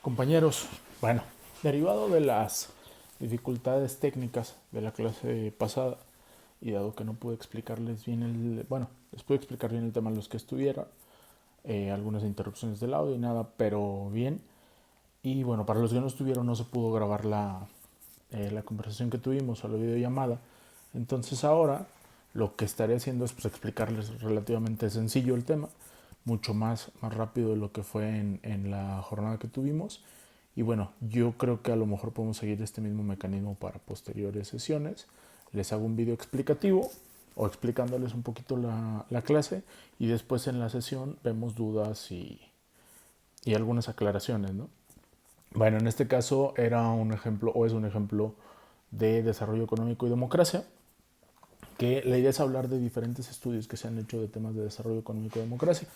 Compañeros, bueno, derivado de las dificultades técnicas de la clase pasada y dado que no pude explicarles bien les pude explicar bien el tema en los que estuvieron, algunas interrupciones del audio y nada, pero bien. Y bueno, para los que no estuvieron no se pudo grabar la conversación que tuvimos o la videollamada. Entonces ahora lo que estaré haciendo es pues, explicarles relativamente sencillo el tema, mucho más rápido de lo que fue en la jornada que tuvimos. Y bueno, yo creo que a lo mejor podemos seguir este mismo mecanismo para posteriores sesiones. Les hago un video explicativo o explicándoles un poquito la clase y después en la sesión vemos dudas y algunas aclaraciones, ¿no? Bueno, en este caso era un ejemplo o es un ejemplo de desarrollo económico y democracia, que la idea es hablar de diferentes estudios que se han hecho de temas de desarrollo económico y democracia.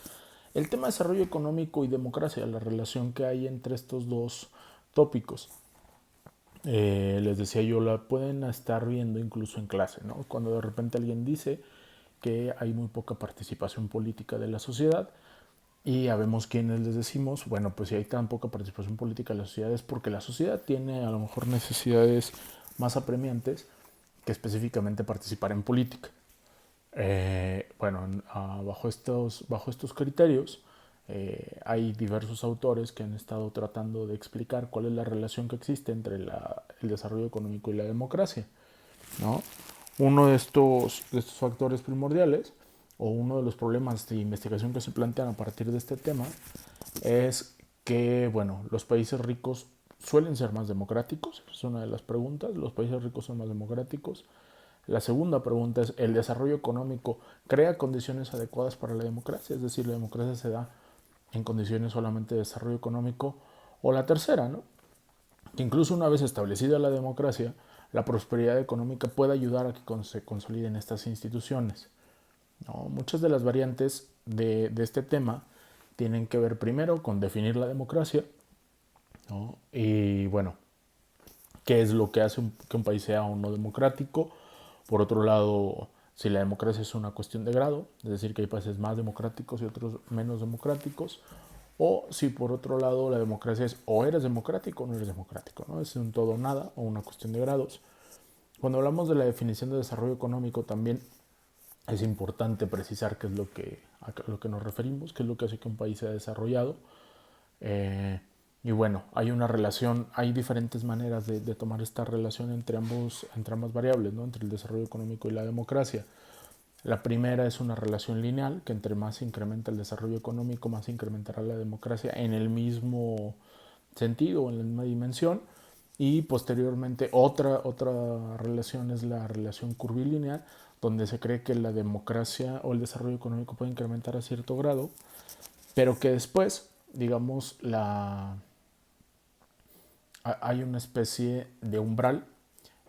El tema de desarrollo económico y democracia, la relación que hay entre estos dos tópicos, les decía yo, la pueden estar viendo incluso en clase, ¿no? Cuando de repente alguien dice que hay muy poca participación política de la sociedad y habemos quienes les decimos, bueno, pues si hay tan poca participación política de la sociedad es porque la sociedad tiene a lo mejor necesidades más apremiantes que específicamente participar en política. Bajo estos criterios, hay diversos autores que han estado tratando de explicar cuál es la relación que existe entre el desarrollo económico y la democracia, ¿no? Uno de estos factores primordiales o uno de los problemas de investigación que se plantean a partir de este tema es que, bueno, los países ricos suelen ser más democráticos, es una de las preguntas, los países ricos son más democráticos. La segunda pregunta es, ¿el desarrollo económico crea condiciones adecuadas para la democracia? Es decir, la democracia se da en condiciones solamente de desarrollo económico. O la tercera, ¿no? Que incluso una vez establecida la democracia, la prosperidad económica puede ayudar a que se consoliden estas instituciones, ¿no? Muchas de las variantes de este tema tienen que ver primero con definir la democracia, ¿no? Y bueno, qué es lo que hace que un país sea o no democrático. Por otro lado, si la democracia es una cuestión de grado, es decir, que hay países más democráticos y otros menos democráticos, o si por otro lado la democracia es o eres democrático o no eres democrático, ¿no? Es un todo o nada o una cuestión de grados. Cuando hablamos de la definición de desarrollo económico también es importante precisar qué es a lo que nos referimos, qué es lo que hace que un país sea desarrollado. Eh, y bueno, hay una relación, hay diferentes maneras de tomar esta relación entre ambas variables, ¿no? Entre el desarrollo económico y la democracia. La primera es una relación lineal, que entre más se incrementa el desarrollo económico, más se incrementará la democracia en el mismo sentido o en la misma dimensión. Y posteriormente otra relación es la relación curvilineal, donde se cree que la democracia o el desarrollo económico puede incrementar a cierto grado, pero que después, digamos, hay una especie de umbral.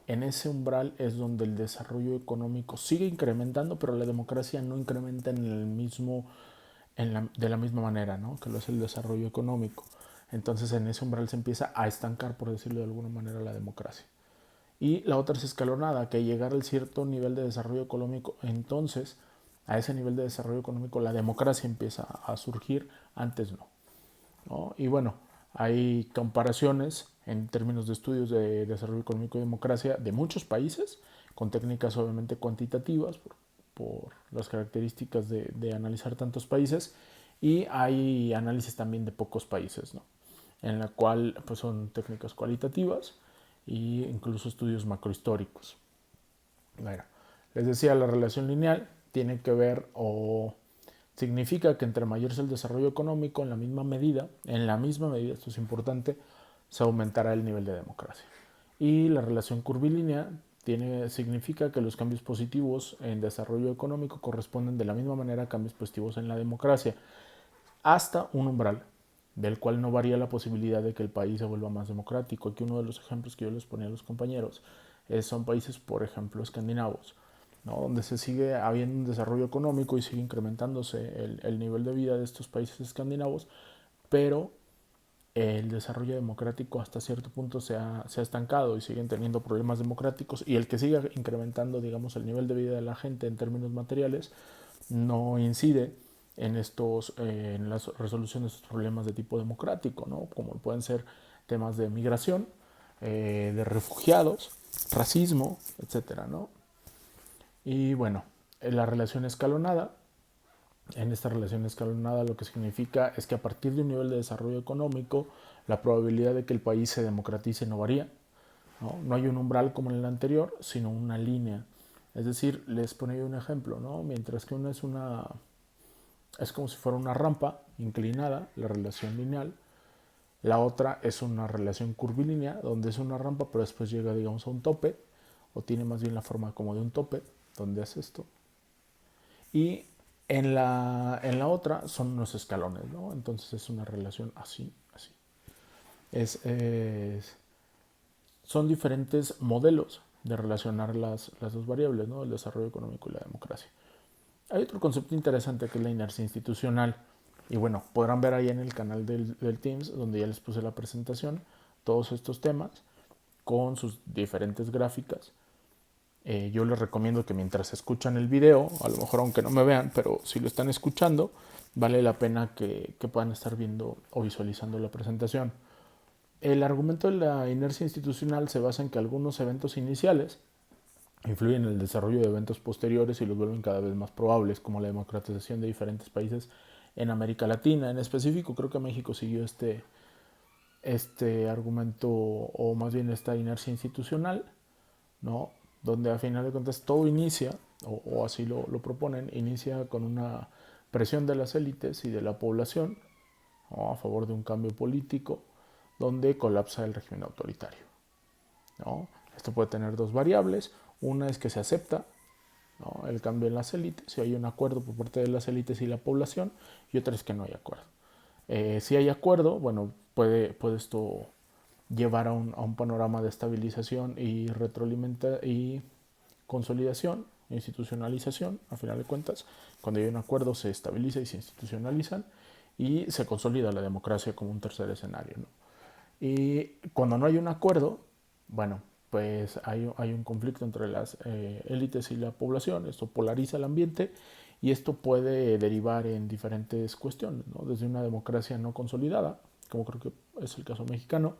En ese umbral es donde el desarrollo económico sigue incrementando, pero la democracia no incrementa de la misma manera, ¿no? Que lo es el desarrollo económico. Entonces en ese umbral se empieza a estancar, por decirlo de alguna manera, la democracia. Y la otra es escalonada, que llegar al cierto nivel de desarrollo económico, entonces a ese nivel de desarrollo económico la democracia empieza a surgir, antes no, ¿no? Y bueno, hay comparaciones en términos de estudios de desarrollo económico y democracia de muchos países, con técnicas obviamente cuantitativas, por las características de analizar tantos países, y hay análisis también de pocos países, ¿no? En la cual pues, son técnicas cualitativas e incluso estudios macrohistóricos. Bueno, les decía, la relación lineal tiene que ver o significa que entre mayor es el desarrollo económico, en la misma medida, esto es importante, se aumentará el nivel de democracia. Y la relación curvilínea significa que los cambios positivos en desarrollo económico corresponden de la misma manera a cambios positivos en la democracia, hasta un umbral del cual no varía la posibilidad de que el país se vuelva más democrático. Aquí uno de los ejemplos que yo les ponía a los compañeros son países, por ejemplo, escandinavos, ¿no? Donde se sigue habiendo un desarrollo económico y sigue incrementándose el nivel de vida de estos países escandinavos, pero el desarrollo democrático hasta cierto punto se ha estancado y siguen teniendo problemas democráticos, y el que siga incrementando, digamos, el nivel de vida de la gente en términos materiales no incide en la resolución de estos problemas de tipo democrático, ¿no? Como pueden ser temas de migración, de refugiados, racismo, etcétera, ¿no? Y bueno, la relación escalonada. En esta relación escalonada lo que significa es que a partir de un nivel de desarrollo económico, la probabilidad de que el país se democratice no varía. No hay un umbral como en el anterior, sino una línea. Es decir, les ponía un ejemplo, ¿no? Mientras que una es como si fuera una rampa inclinada, la relación lineal. La otra es una relación curvilínea, donde es una rampa, pero después llega, digamos, a un tope, o tiene más bien la forma como de un tope, donde hace esto. Y en la otra son unos escalones, ¿no? Entonces es una relación así, así. Son diferentes modelos de relacionar las dos variables, ¿no? El desarrollo económico y la democracia. Hay otro concepto interesante que es la inercia institucional. Y bueno, podrán ver ahí en el canal del Teams, donde ya les puse la presentación, todos estos temas con sus diferentes gráficas. Yo les recomiendo que mientras escuchan el video, a lo mejor aunque no me vean, pero si lo están escuchando, vale la pena que puedan estar viendo o visualizando la presentación. El argumento de la inercia institucional se basa en que algunos eventos iniciales influyen en el desarrollo de eventos posteriores y los vuelven cada vez más probables, como la democratización de diferentes países en América Latina. En específico, creo que México siguió este argumento, o más bien esta inercia institucional, ¿no? Donde a final de cuentas todo inicia, o así lo proponen, inicia con una presión de las élites y de la población, ¿no? A favor de un cambio político, donde colapsa el régimen autoritario, ¿no? Esto puede tener dos variables. Una es que se acepta, ¿no?, el cambio en las élites, si hay un acuerdo por parte de las élites y la población, y otra es que no hay acuerdo. Si hay acuerdo, bueno, puede esto llevar a un panorama de estabilización y y consolidación, institucionalización, a final de cuentas. Cuando hay un acuerdo se estabiliza y se institucionalizan y se consolida la democracia como un tercer escenario, ¿no? Y cuando no hay un acuerdo, bueno, pues hay un conflicto entre las élites y la población. Esto polariza el ambiente y esto puede derivar en diferentes cuestiones, ¿no? Desde una democracia no consolidada, como creo que es el caso mexicano,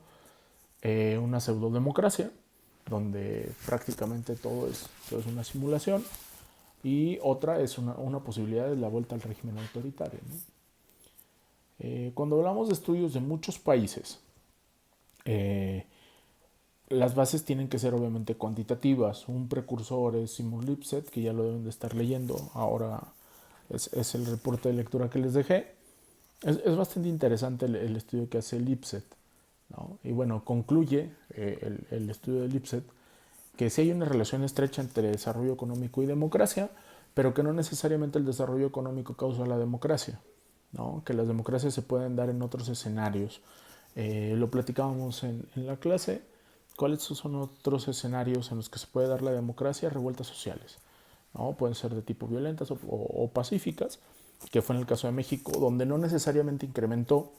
una pseudodemocracia, donde prácticamente todo es una simulación, y otra es una posibilidad de la vuelta al régimen autoritario, ¿no? Cuando hablamos de estudios de muchos países, eh, las bases tienen que ser obviamente cuantitativas. Un precursor es Simon Lipset, que ya lo deben de estar leyendo. Ahora es el reporte de lectura que les dejé. Es bastante interesante el estudio que hace Lipset, ¿no? Y bueno, concluye el estudio de Lipset que sí hay una relación estrecha entre desarrollo económico y democracia, pero que no necesariamente el desarrollo económico causa la democracia, ¿no? Que las democracias se pueden dar en otros escenarios. Lo platicábamos en la clase. ¿Cuáles son otros escenarios en los que se puede dar la democracia? Revueltas sociales, ¿no? Pueden ser de tipo violentas o pacíficas, que fue en el caso de México, donde no necesariamente incrementó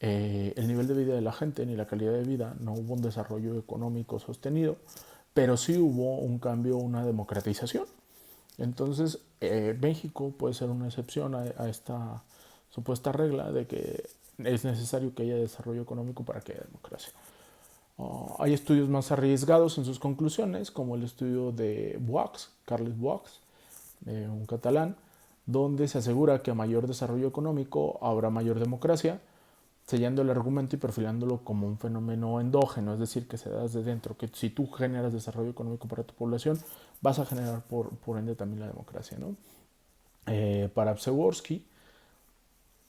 el nivel de vida de la gente ni la calidad de vida, no hubo un desarrollo económico sostenido, pero sí hubo un cambio, una democratización. Entonces, México puede ser una excepción a esta supuesta regla de que es necesario que haya desarrollo económico para que haya democracia. Hay estudios más arriesgados en sus conclusiones, como el estudio de Boix, Carles Boix, un catalán, donde se asegura que a mayor desarrollo económico habrá mayor democracia, sellando el argumento y perfilándolo como un fenómeno endógeno, es decir, que se da desde dentro, que si tú generas desarrollo económico para tu población, vas a generar por ende también la democracia, ¿no? Para Przeworski,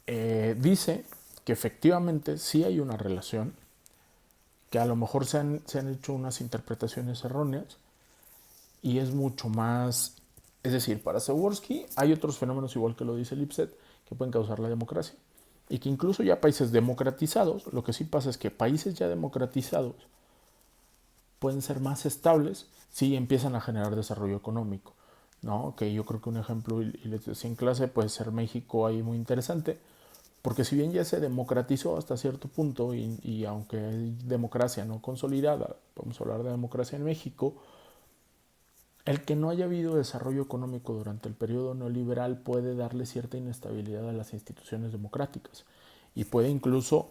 dice que efectivamente sí hay una relación, que a lo mejor se han hecho unas interpretaciones erróneas y es mucho más, es decir, para Przeworski hay otros fenómenos, igual que lo dice Lipset, que pueden causar la democracia. Y que incluso ya países democratizados, lo que sí pasa es que países ya democratizados pueden ser más estables si empiezan a generar desarrollo económico, ¿no? Que yo creo que un ejemplo, y les decía en clase, puede ser México ahí muy interesante, porque si bien ya se democratizó hasta cierto punto, y aunque hay democracia no consolidada, podemos hablar de democracia en México, El que no haya habido desarrollo económico durante el periodo neoliberal puede darle cierta inestabilidad a las instituciones democráticas y puede incluso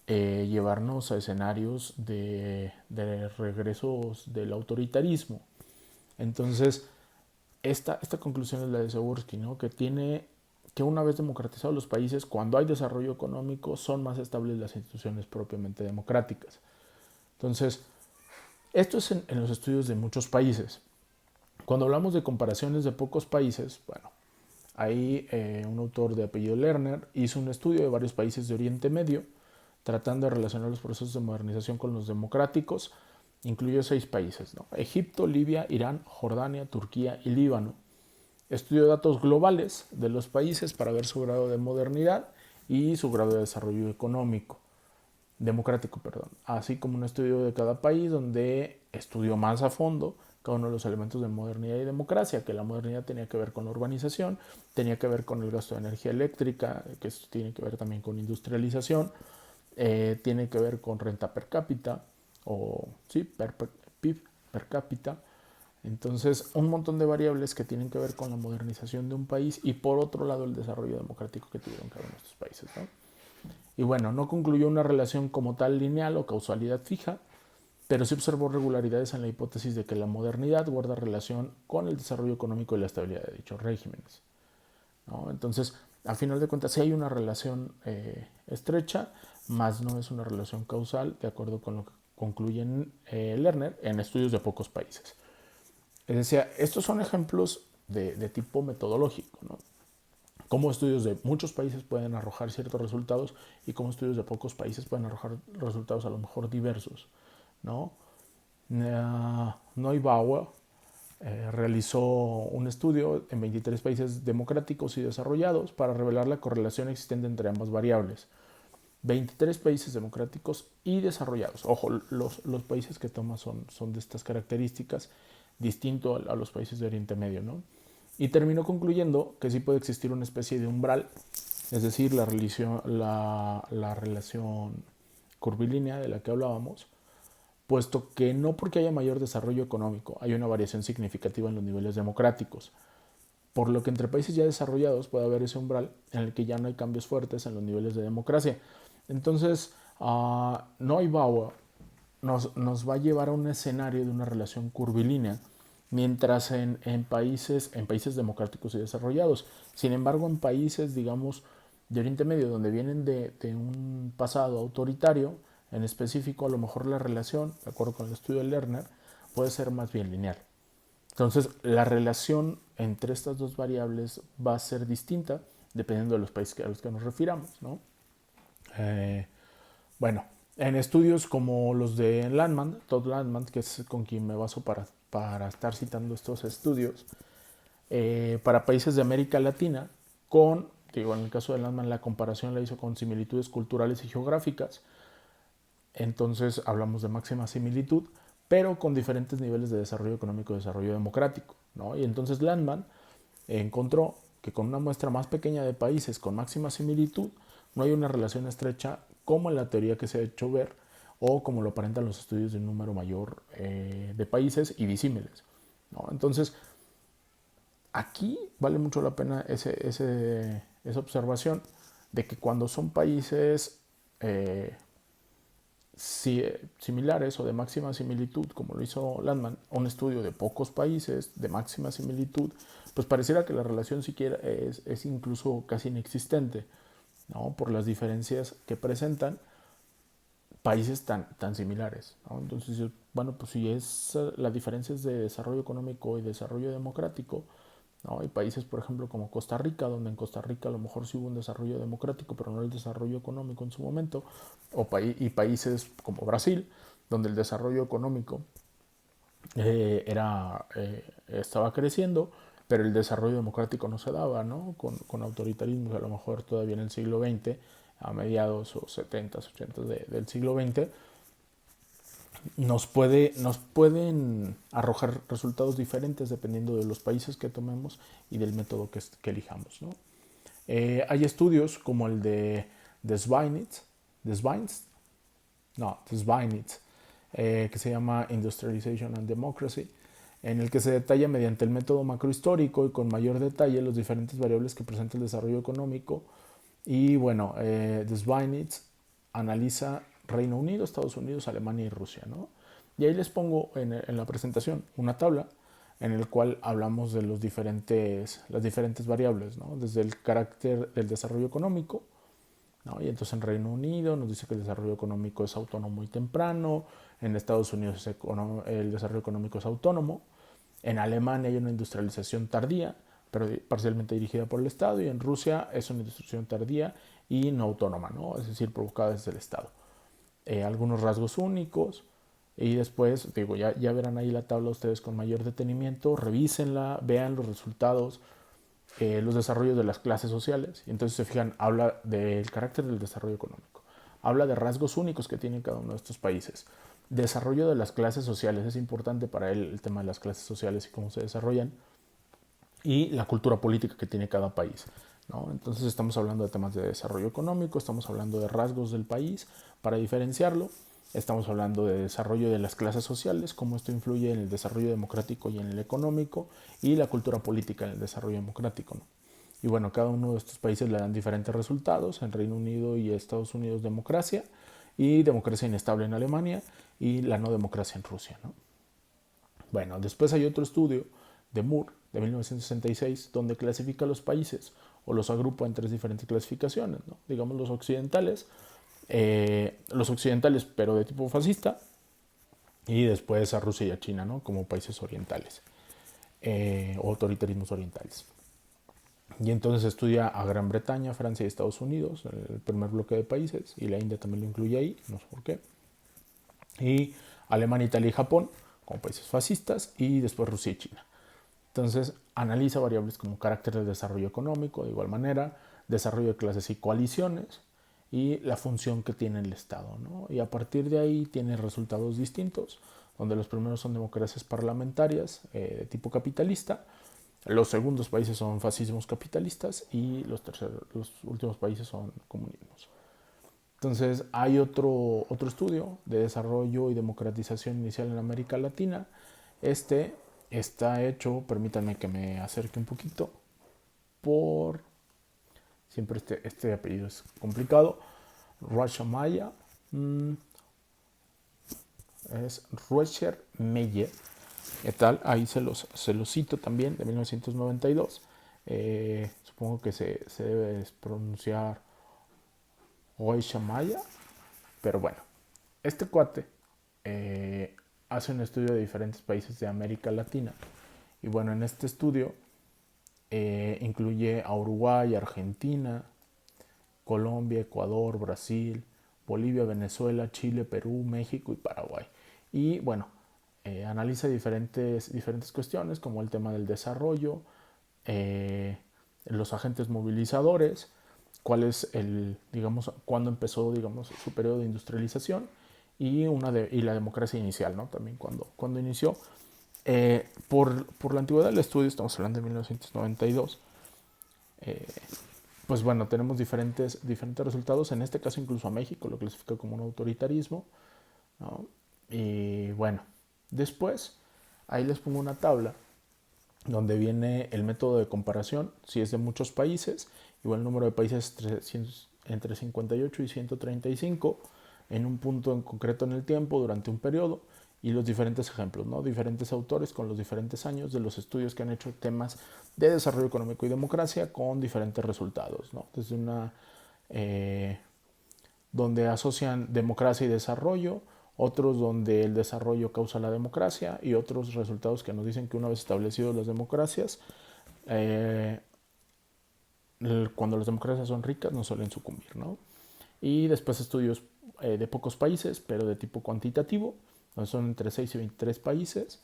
llevarnos a escenarios de regresos del autoritarismo. Entonces, esta conclusión es la de Jaworski, ¿no? Que una vez democratizados los países, cuando hay desarrollo económico, son más estables las instituciones propiamente democráticas. Entonces, esto es en los estudios de muchos países. Cuando hablamos de comparaciones de pocos países, bueno, ahí un autor de apellido Lerner hizo un estudio de varios países de Oriente Medio, tratando de relacionar los procesos de modernización con los democráticos. Incluyó 6 países, ¿no? Egipto, Libia, Irán, Jordania, Turquía y Líbano. Estudió datos globales de los países para ver su grado de modernidad y su grado de desarrollo democrático, así como un estudio de cada país donde estudió más a fondo cada uno de los elementos de modernidad y democracia, que la modernidad tenía que ver con la urbanización, tenía que ver con el gasto de energía eléctrica, que esto tiene que ver también con industrialización, tiene que ver con renta per cápita, o sí, PIB per cápita. Entonces, un montón de variables que tienen que ver con la modernización de un país y por otro lado el desarrollo democrático que tuvieron cada uno de estos países, ¿no? Y bueno, no concluyó una relación como tal lineal o causalidad fija, pero sí observó regularidades en la hipótesis de que la modernidad guarda relación con el desarrollo económico y la estabilidad de dichos regímenes, ¿no? Entonces, al final de cuentas, sí hay una relación estrecha, más no es una relación causal, de acuerdo con lo que concluye Lerner en estudios de pocos países. Es decir, estos son ejemplos de tipo metodológico, ¿no? Cómo estudios de muchos países pueden arrojar ciertos resultados y cómo estudios de pocos países pueden arrojar resultados a lo mejor diversos, ¿no? Neubauer realizó un estudio en 23 países democráticos y desarrollados para revelar la correlación existente entre ambas variables. 23 países democráticos y desarrollados. Ojo, los países que toma son de estas características, distinto a los países de Oriente Medio, ¿no? Y terminó concluyendo que sí puede existir una especie de umbral, es decir, la relación curvilínea de la que hablábamos, puesto que no porque haya mayor desarrollo económico hay una variación significativa en los niveles democráticos, por lo que entre países ya desarrollados puede haber ese umbral en el que ya no hay cambios fuertes en los niveles de democracia. Entonces, Neubauer nos va a llevar a un escenario de una relación curvilínea, mientras en países democráticos y desarrollados. Sin embargo, en países, digamos, de Oriente Medio, donde vienen de un pasado autoritario, en específico, a lo mejor la relación, de acuerdo con el estudio de Lerner, puede ser más bien lineal. Entonces, la relación entre estas dos variables va a ser distinta dependiendo de los países a los que nos refiramos, ¿no? Bueno, en estudios como los de Landman, Todd Landman, que es con quien me baso para estar citando estos estudios, para países de América Latina, digo, en el caso de Landman la comparación la hizo con similitudes culturales y geográficas, entonces hablamos de máxima similitud, pero con diferentes niveles de desarrollo económico y desarrollo democrático, ¿no? Y entonces Landman encontró que con una muestra más pequeña de países con máxima similitud no hay una relación estrecha como en la teoría que se ha hecho ver o como lo aparentan los estudios de un número mayor de países y disímiles, ¿no? Entonces, aquí vale mucho la pena esa observación de que cuando son países similares o de máxima similitud, como lo hizo Landman, un estudio de pocos países de máxima similitud, pues pareciera que la relación siquiera es incluso casi inexistente, ¿no? Por las diferencias que presentan países tan similares, ¿no? Entonces, bueno, pues si la diferencia es de desarrollo económico y desarrollo democrático, ¿no? Hay países, por ejemplo, como Costa Rica, donde en Costa Rica a lo mejor sí hubo un desarrollo democrático, pero no el desarrollo económico en su momento, y países como Brasil, donde el desarrollo económico estaba creciendo, pero el desarrollo democrático no se daba, ¿no? Con autoritarismos a lo mejor todavía en el siglo XX, a mediados o 70s, 80s del siglo XX, nos pueden arrojar resultados diferentes dependiendo de los países que tomemos y del método que elijamos, ¿no? Hay estudios como el de Sveinitz, que se llama Industrialization and Democracy, en el que se detalla mediante el método macrohistórico y con mayor detalle los diferentes variables que presenta el desarrollo económico. Y bueno, Sveinitz analiza Reino Unido, Estados Unidos, Alemania y Rusia, ¿no? Y ahí les pongo en la presentación una tabla en el cual hablamos de las diferentes variables, ¿no? Desde el carácter del desarrollo económico, ¿no? Y entonces en Reino Unido nos dice que el desarrollo económico es autónomo muy temprano, en Estados Unidos el desarrollo económico es autónomo, en Alemania hay una industrialización tardía, pero parcialmente dirigida por el Estado, y en Rusia es una industrialización tardía y no autónoma, ¿no? Es decir, provocada desde el Estado. Algunos rasgos únicos, y después, digo, ya verán ahí la tabla ustedes con mayor detenimiento, revísenla, vean los resultados, los desarrollos de las clases sociales. Y entonces se fijan, habla del carácter del desarrollo económico, habla de rasgos únicos que tiene cada uno de estos países. Desarrollo de las clases sociales, es importante para él el tema de las clases sociales y cómo se desarrollan, y la cultura política que tiene cada país, ¿no? Entonces estamos hablando de temas de desarrollo económico, estamos hablando de rasgos del país para diferenciarlo, estamos hablando de desarrollo de las clases sociales, cómo esto influye en el desarrollo democrático y en el económico, y la cultura política en el desarrollo democrático, ¿no? Y bueno, cada uno de estos países le dan diferentes resultados. En Reino Unido y Estados Unidos democracia, y democracia inestable en Alemania, y la no democracia en Rusia, ¿no? Bueno, después hay otro estudio de Moore de 1966 donde clasifica los países o los agrupa en tres diferentes clasificaciones, ¿no? Digamos los occidentales pero de tipo fascista, y después a Rusia y a China, ¿no? Como países orientales o autoritarismos orientales. Y entonces estudia a Gran Bretaña, Francia y Estados Unidos, el primer bloque de países, y la India también lo incluye ahí, no sé por qué. Y Alemania, Italia y Japón como países fascistas, y después Rusia y China. Entonces analiza variables como carácter de desarrollo económico, de igual manera, desarrollo de clases y coaliciones, y la función que tiene el Estado, ¿no? Y a partir de ahí tiene resultados distintos, donde los primeros son democracias parlamentarias de tipo capitalista, los segundos países son fascismos capitalistas, y los últimos países son comunismos. Entonces hay otro estudio de desarrollo y democratización inicial en América Latina. Este está hecho, permítanme que me acerque un poquito, por, siempre este apellido es complicado, Rachamaya, es Rocher Meyer, ¿qué tal? Ahí se los cito también, de 1992. Supongo que se debe pronunciar Rachamaya, pero bueno, este cuate hace un estudio de diferentes países de América Latina. Y bueno, en este estudio incluye a Uruguay, Argentina, Colombia, Ecuador, Brasil, Bolivia, Venezuela, Chile, Perú, México y Paraguay. Y bueno, analiza diferentes cuestiones como el tema del desarrollo, los agentes movilizadores, cuál es cuándo empezó, su periodo de industrialización, y la democracia inicial, ¿no? También cuando inició. Por la antigüedad del estudio, estamos hablando de 1992, pues bueno, tenemos diferentes resultados. En este caso incluso a México lo clasifica como un autoritarismo, ¿no? Y bueno, después ahí les pongo una tabla donde viene el método de comparación, si es de muchos países, igual el número de países entre 58 y 135 en un punto en concreto en el tiempo durante un periodo, y los diferentes ejemplos, ¿no? Diferentes autores con los diferentes años de los estudios que han hecho temas de desarrollo económico y democracia con diferentes resultados, ¿no? Desde donde asocian democracia y desarrollo, otros donde el desarrollo causa la democracia, y otros resultados que nos dicen que una vez establecidas las democracias, cuando las democracias son ricas no suelen sucumbir, ¿no? Y después estudios de pocos países, pero de tipo cuantitativo, donde son entre 6 y 23 países,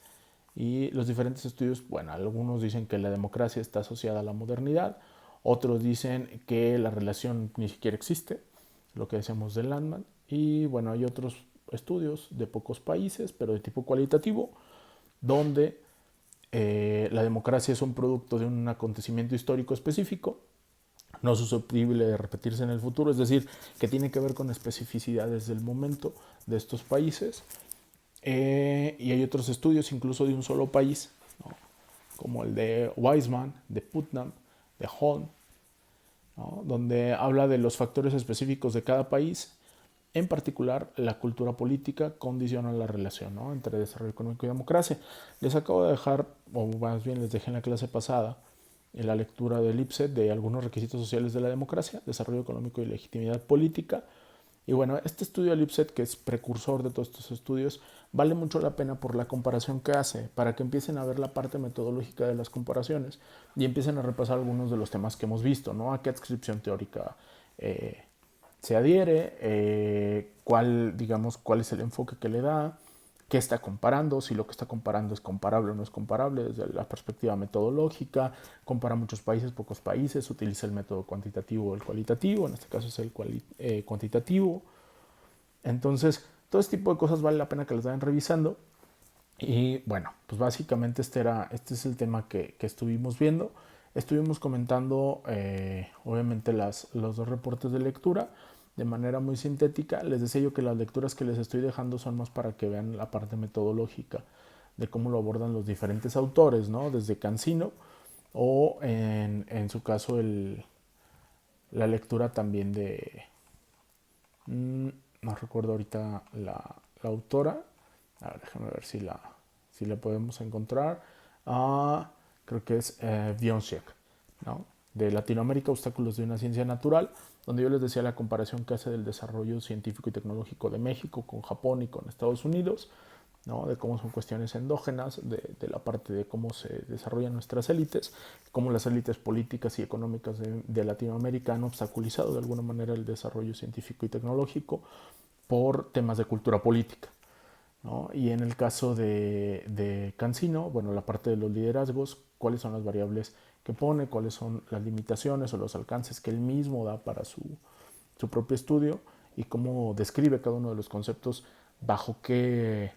y los diferentes estudios, bueno, algunos dicen que la democracia está asociada a la modernidad, otros dicen que la relación ni siquiera existe, lo que decíamos de Landman, y bueno, hay otros estudios de pocos países, pero de tipo cualitativo, donde la democracia es un producto de un acontecimiento histórico específico, no susceptible de repetirse en el futuro, es decir, que tiene que ver con especificidades del momento de estos países, Y hay otros estudios, incluso de un solo país, ¿no? Como el de Weizmann, de Putnam, de Holm, ¿no? Donde habla de los factores específicos de cada país. En particular, la cultura política condiciona la relación, ¿no?, entre desarrollo económico y democracia. Les acabo de dejar, o más bien les dejé en la clase pasada, en la lectura del IPSET de algunos requisitos sociales de la democracia, desarrollo económico y legitimidad política. Y bueno, este estudio del IPSET, que es precursor de todos estos estudios, vale mucho la pena por la comparación que hace, para que empiecen a ver la parte metodológica de las comparaciones y empiecen a repasar algunos de los temas que hemos visto, ¿no? A qué adscripción teórica se adhiere, digamos, cuál es el enfoque que le da, qué está comparando, si lo que está comparando es comparable o no es comparable desde la perspectiva metodológica, compara muchos países, pocos países, utiliza el método cuantitativo o el cualitativo, en este caso es el cuantitativo. Entonces, todo este tipo de cosas vale la pena que las vayan revisando. Y bueno, pues básicamente este es el tema que estuvimos viendo. Estuvimos comentando, obviamente, los dos reportes de lectura de manera muy sintética. Les decía yo que las lecturas que les estoy dejando son más para que vean la parte metodológica de cómo lo abordan los diferentes autores, ¿no? Desde Cancino o en su caso la lectura también de... no recuerdo ahorita la autora. A ver, déjame ver si la podemos encontrar. Creo que es Wieńczak, ¿no? De Latinoamérica, obstáculos de una ciencia natural, donde yo les decía la comparación que hace del desarrollo científico y tecnológico de México con Japón y con Estados Unidos, ¿no? De cómo son cuestiones endógenas, de la parte de cómo se desarrollan nuestras élites, cómo las élites políticas y económicas de Latinoamérica han obstaculizado de alguna manera el desarrollo científico y tecnológico por temas de cultura política, ¿no? Y en el caso de Cancino, bueno, la parte de los liderazgos, cuáles son las variables que pone, cuáles son las limitaciones o los alcances que él mismo da para su propio estudio y cómo describe cada uno de los conceptos, bajo qué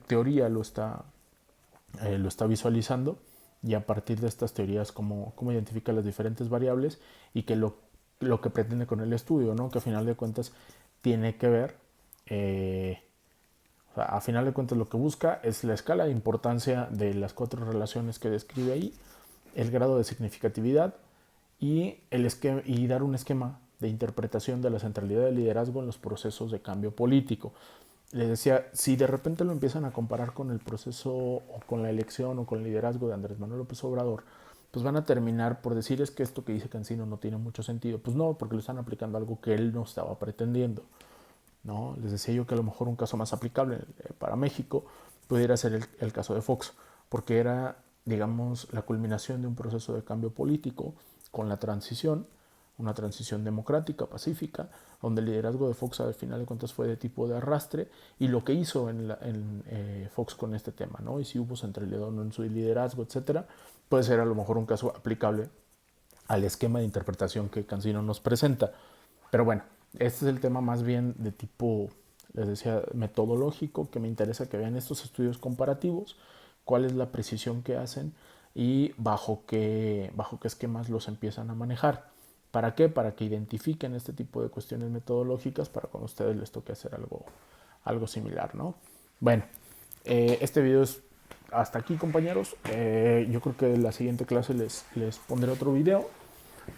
teoría lo está visualizando, y a partir de estas teorías cómo identifica las diferentes variables y que lo que pretende con el estudio, ¿no? Que a final de cuentas tiene que ver, o sea, a final de cuentas lo que busca es la escala de importancia de las 4 relaciones que describe ahí, el grado de significatividad y dar un esquema de interpretación de la centralidad del liderazgo en los procesos de cambio político. Les decía, si de repente lo empiezan a comparar con el proceso o con la elección o con el liderazgo de Andrés Manuel López Obrador, pues van a terminar por decir, es que esto que dice Cancino no tiene mucho sentido. Pues no, porque lo están aplicando a algo que él no estaba pretendiendo, ¿no? Les decía yo que a lo mejor un caso más aplicable para México pudiera ser el caso de Fox, porque era, digamos, la culminación de un proceso de cambio político con la transición, una transición democrática, pacífica, donde el liderazgo de Fox al final de cuentas fue de tipo de arrastre, y lo que hizo en Fox con este tema, ¿no? Y si hubo centralidad o no en su liderazgo, etcétera, puede ser a lo mejor un caso aplicable al esquema de interpretación que Cancino nos presenta. Pero bueno, este es el tema más bien de tipo, les decía, metodológico, que me interesa que vean estos estudios comparativos, cuál es la precisión que hacen y bajo qué esquemas los empiezan a manejar. ¿Para qué? Para que identifiquen este tipo de cuestiones metodológicas para cuando a ustedes les toque hacer algo similar, ¿no? Bueno, este video es hasta aquí, compañeros. Yo creo que en la siguiente clase les pondré otro video.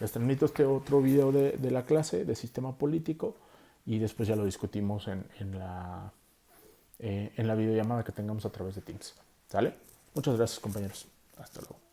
Les transmito este otro video de la clase de sistema político y después ya lo discutimos en la videollamada que tengamos a través de Teams. ¿Sale? Muchas gracias, compañeros. Hasta luego.